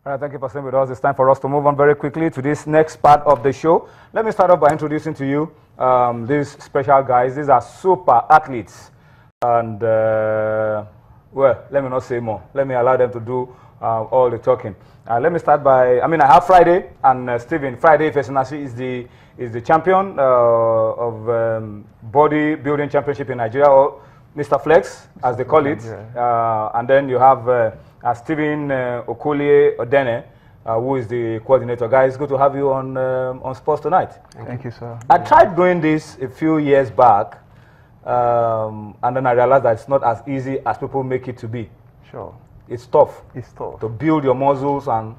All right, thank you for staying with us. It's time for us to move on very quickly to this next part of the show. Let me start off by introducing to you these special guys. These are super athletes. And, well, let me not say more. Let me allow them to do all the talking. Let me start by, I have Friday and Stephen. Friday Fesinasi is the champion of bodybuilding championship in Nigeria, or Mr. Flex, as they call it. And then you have Stephen Okolie Odene, who is the coordinator. Guys, good to have you on Sports Tonight. Thank you, sir. I tried doing this a few years back, and then I realized that it's not as easy as people make it to be. Sure. It's tough. It's tough. To build your muscles and...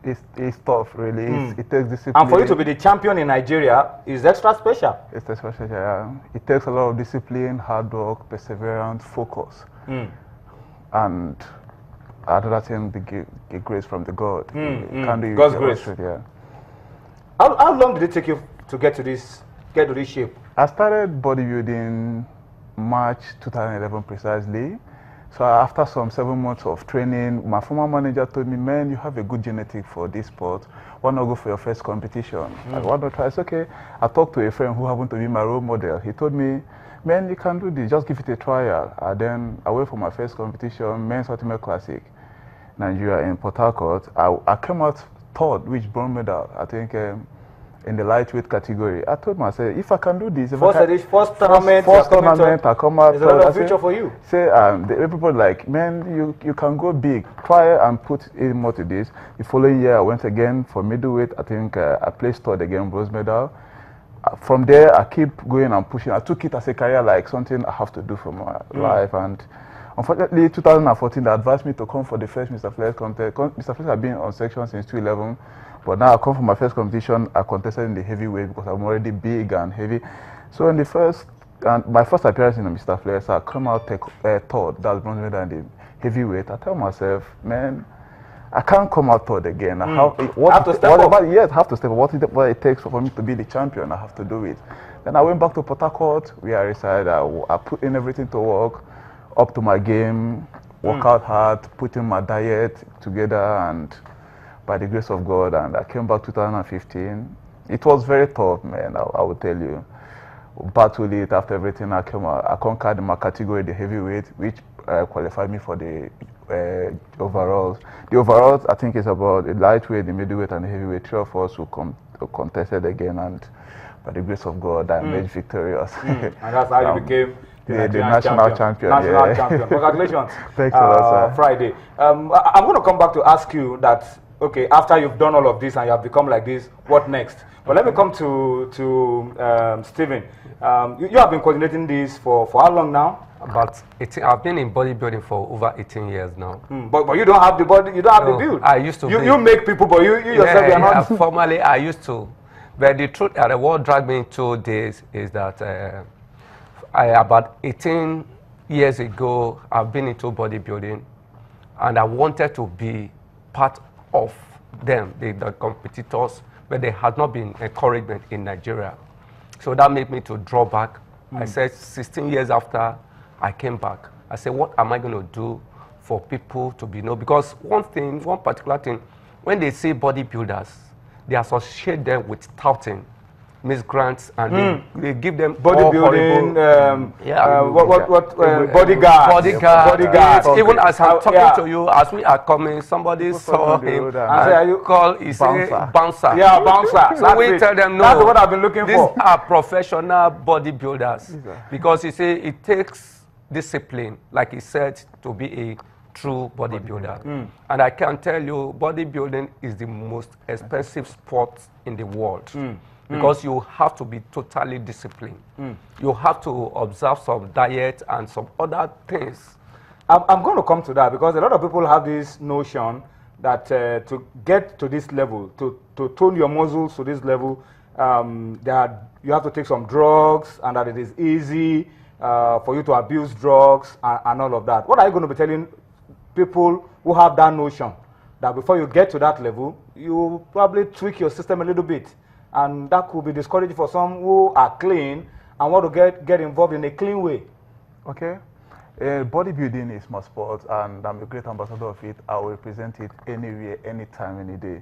It's tough, really. It takes discipline. And for you to be the champion in Nigeria is extra special. It's extra special, yeah. It takes a lot of discipline, hard work, perseverance, focus. And another thing, the grace from the God. God's grace. Yeah. How long did it take you to get to this shape? I started bodybuilding March 2011 precisely. So after some 7 months of training, my former manager told me, man, you have a good genetic for this sport. Why not go for your first competition? Why not try? It's okay. I talked to a friend who happened to be my role model. He told me, man, you can do this. Just give it a trial. And then I went for my first competition, Men's Ultimate Classic, Nigeria in Port Harcourt. I came out third, which bronze medal, I think, in the lightweight category. I told myself, if I can do this, first tournament, I come out. There's a lot of future for you. Say, everybody like, man, you can go big. Try and put in more to this. The following year, I went again for middleweight. I think I placed third again, bronze medal. From there, I keep going and pushing. I took it as a career, like something I have to do for my life. And unfortunately, 2014, they advised me to come for the first Mr. Flex contest. Mr. Flex had been on section since 2011. But now I come for my first competition, I contested in the heavyweight because I'm already big and heavy. So in my first appearance in the Mr. Flex, I come out third, that's bronze medal in the heavyweight. I tell myself, man, I can't come out third again. I have to step up. What it takes for me to be the champion, I have to do it. Then I went back to Port Harcourt, where I decided I put in everything to work, up to my game, work out hard, put in my diet together, and by the grace of God, and I came back 2015. It was very tough, man, I will tell you. Battled it after everything. I conquered my category, the heavyweight, which qualified me for the overalls. The overalls, I think, is about the lightweight, the middleweight, and the heavyweight. 3 of us who contested again, and by the grace of God, I emerged victorious. And that's how you became the national champion. National champion. Congratulations. Thanks a lot, sir. Friday. I'm going to come back to ask you that, okay, after you've done all of this and you have become like this, what next? But let me come to Stephen. You have been coordinating this for how long now? About 18. I've been in bodybuilding for over 18 years now. But you don't have the body. You don't have the build. I used to. You make people, but you yourself are not. Formerly, I used to. But the truth, what dragged me into this is that about 18 years ago, I've been into bodybuilding, and I wanted to be part of them, the competitors, but there had not been encouragement in Nigeria. So that made me to draw back. I said 16 years after I came back, I said, what am I going to do for people to be known? Because one particular thing, when they say bodybuilders, they associate them with touting, miscreants, and they give them bodybuilding, bodyguard. Even as I'm talking to you, as we are coming, somebody saw him and called his bouncer. Yeah, bouncer. So we tell them, no, that's what I've been looking these for. These are professional bodybuilders. Because you see, it takes discipline, like he said, to be a true bodybuilder. And I can tell you, bodybuilding is the most expensive sport in the world. Because you have to be totally disciplined. You have to observe some diet and some other things. I'm going to come to that because a lot of people have this notion that to get to this level, to tone your muscles to this level, that you have to take some drugs and that it is easy for you to abuse drugs and all of that. What are you going to be telling people who have that notion that before you get to that level, you probably tweak your system a little bit? And that could be discouraging for some who are clean and want to get involved in a clean way. Okay. Bodybuilding is my sport, and I'm a great ambassador of it. I will represent it anywhere, anytime, any day.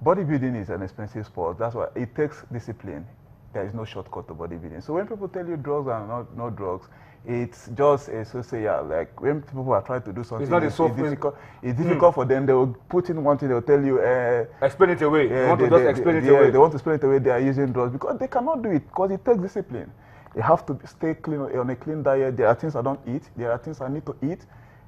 Bodybuilding is an expensive sport. That's why it takes discipline. There is no shortcut to bodybuilding. So when people tell you drugs are not drugs, it's just a social, like when people are trying to do something, it's difficult for them. They will put in one thing, they will tell you, explain it away. They want to just explain it away. They want to explain it away, they are using drugs because they cannot do it, because it takes discipline. You have to stay clean, on a clean diet. There are things I don't eat, there are things I need to eat.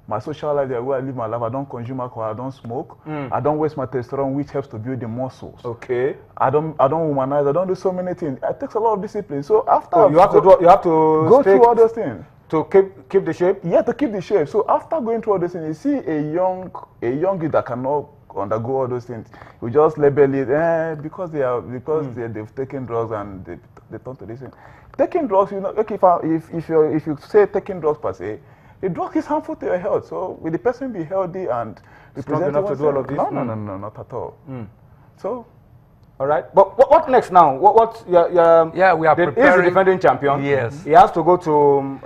My social life, the way I live my life, I don't consume alcohol, I don't smoke. I don't waste my testosterone, which helps to build the muscles. Okay. I don't womanize, I don't do so many things. It takes a lot of discipline. So after you have to go through all those things. To keep the shape? Yeah, to keep the shape. So after going through all those things, you see a young kid that cannot undergo all those things, you just label it because they've taken drugs and they turn to this thing. Taking drugs, you know, okay, if you say taking drugs per se, the drug is harmful to your health. So will the person be healthy and strong enough to do all of this? No, not at all. So. All right, but what next now? Yeah, we are preparing. He is the defending champion. Yes. He has to go to.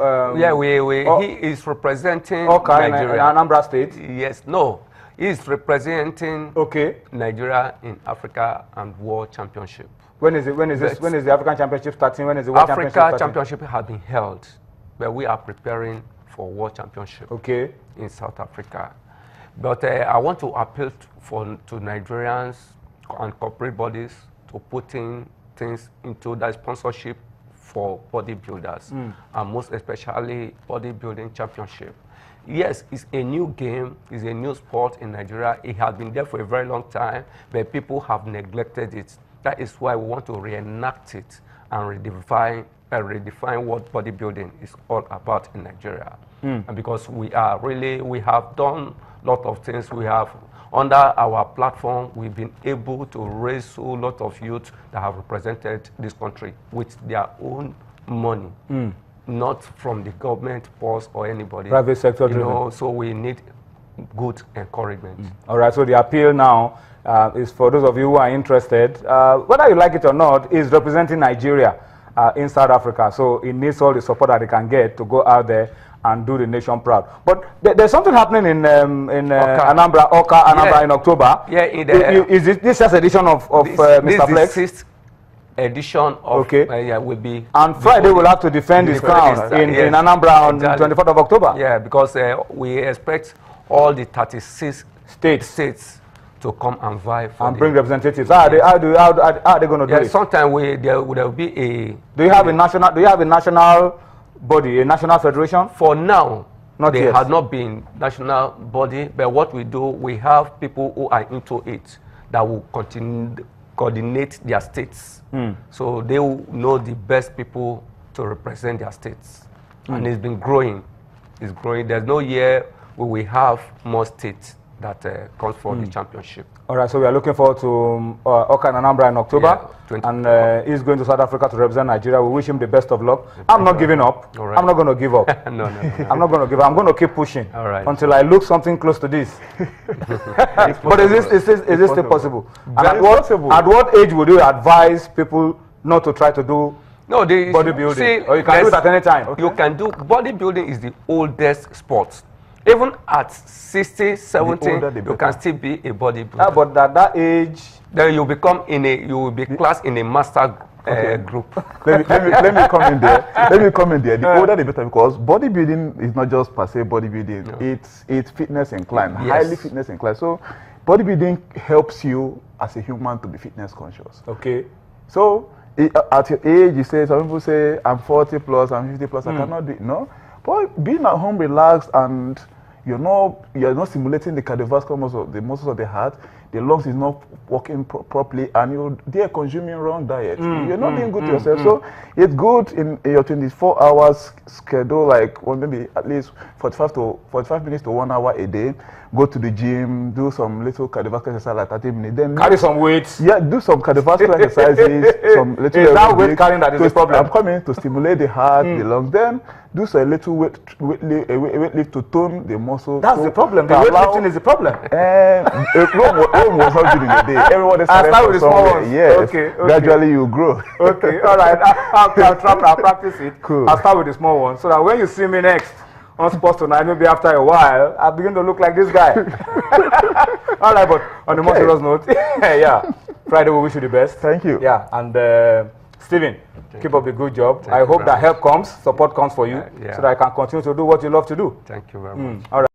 He is representing Nigeria. Anambra State. Yes, no. He is representing Nigeria in Africa and World Championship. When is the African Championship starting? When is the World Championship starting? Africa Championship has been held, but we are preparing for World Championship. Okay. In South Africa. But I want to appeal to Nigerians and corporate bodies to put in things into that sponsorship for bodybuilders, and most especially bodybuilding championship. Yes, it's a new game, it's a new sport in Nigeria. It has been there for a very long time, but people have neglected it. That is why we want to reenact it and redefine what bodybuilding is all about in Nigeria. And because we have done a lot of things. We have, under our platform, we've been able to raise a lot of youth that have represented this country with their own money, not from the government purse or anybody. Private sector driven. So we need good encouragement. All right, so the appeal now is for those of you who are interested, whether you like it or not, is representing Nigeria in South Africa. So it needs all the support that they can get to go out there and do the nation proud. But there's something happening in Anambra in October. Yeah, is this just edition of Mr. Flex? This is 6th edition of will be. And Friday will have to defend his crown in Anambra on the 24th of October. Yeah, because we expect all the 36 states to come and vie for and bring representatives. How are they going to do it? Sometimes there will be a. Do you have a national body, a national federation? For now, there has not been national body, but what we do, we have people who are into it that will coordinate their states. So they will know the best people to represent their states. And it's been growing. It's growing. There's no year where we have more states that comes for the championship. All right, so we are looking forward to Oka and Anambra in October, and he's going to South Africa to represent Nigeria. We wish him the best of luck. I'm not giving up. Right. I'm not going to give up. No. I'm not going to give up. I'm going to keep pushing until I look something close to this. But is this still possible? And at what age would you advise people not to try to do bodybuilding? Or you can do it at any time? Okay. You can do. Bodybuilding is the oldest sport. Even at 60, 70, you can still be a bodybuilder. But at that age, then you will be classed in a master group. Let me come in there. Let me come in there. The older the better, because bodybuilding is not just per se bodybuilding. No. It's fitness inclined, highly fitness inclined. So bodybuilding helps you as a human to be fitness conscious. Okay. So at your age, you say, some people say, I'm 40 plus, I'm 50 plus, I cannot do it. No. But being at home relaxed and you're not stimulating the cardiovascular muscles of the heart, the lungs is not working properly, and you're consuming wrong diet. You're not being good to yourself. So it's good in your 24 hours schedule, like maybe at least 45 minutes to 1 hour a day. Go to the gym, do some little cardiovascular exercise like 30 minutes. Then carry some weights. Yeah, do some cardiovascular exercises. Some little is that weight carrying that is the problem? I'm coming to stimulate the heart, the lungs. Then do some little weight lift to tone the muscle. That's the problem. The weightlifting is the problem. Rome was not good in the day. Everyone started with the small ones. Yes. Okay. Gradually you grow. Okay. All right. I'll practice it. Cool. I'll start with the small ones so that when you see me next on Sports Tonight, maybe after a while, I begin to look like this guy. All right, but on the more serious note, yeah, Friday, we wish you the best. Thank you. Yeah, and Stephen, keep up the good job. I hope that help comes, support comes for you, so that I can continue to do what you love to do. Thank you very much. All right.